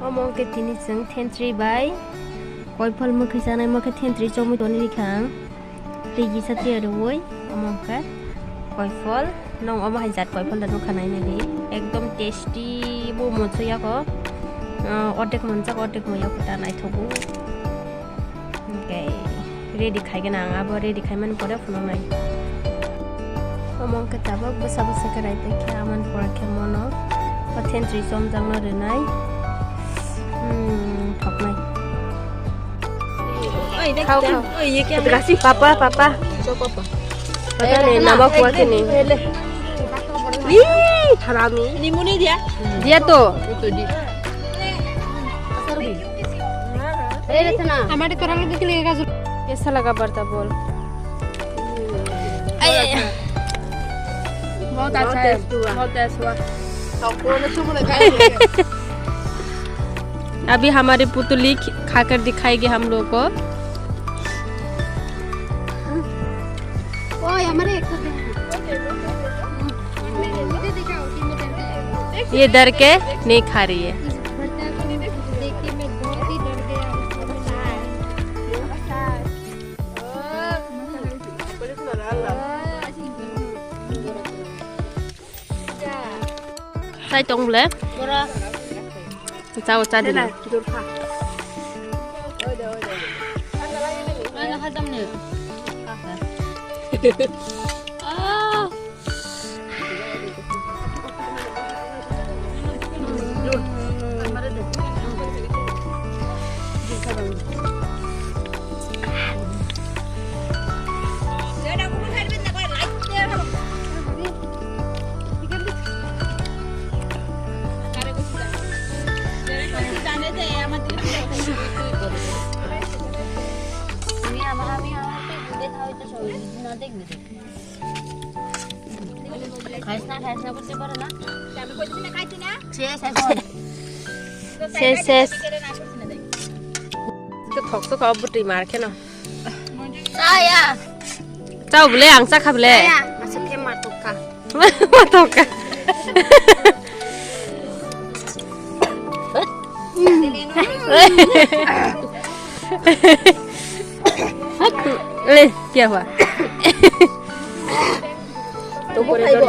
Omong ke tini seng tentri bai. Koi pol mukhi sana mukhi tentri chomu toni dikhang. Tigi satri ada woi. Omong ke koi pol. Nong omong hajat koi pol danu khanai nedi. Ekdom tasty bu mocho ya ko. Ordek manjak ordek moya kuta nai thobu. Okay. Ready khai ke nang abo ready khai man pore phone nai. Omong ke tabak basa kerai te ke aman pore ke mono. Tentri chom jang no renai. Thok nai. Khao khao. Terima kasih papa. Papa ni nama kuat ni. Wih, harami. Ini muni dia. Dia tuh. Itu dia. हमारे तो रंग दिख लेगा जो कैसा लगा बर्ता बोल? बहुत अच्छा है, बहुत टेस्ट हुआ। अभी हमारी पुतली खाकर दिखाएगी हम लोग को। ओए हमारे एक ये डर के नहीं खा रही है। देख के मैं बहुत ही डर गया। Sai tông lẽ. Sao cha đi này? Mana khadam ni? खाइसना कुछ पर ना Ses. Cái thọc số có bút trì mà cái nào? saya Cháu bule ang sa khable. Masuk ke matuka. Matoka. ले क्या हुआ? तो खाइबो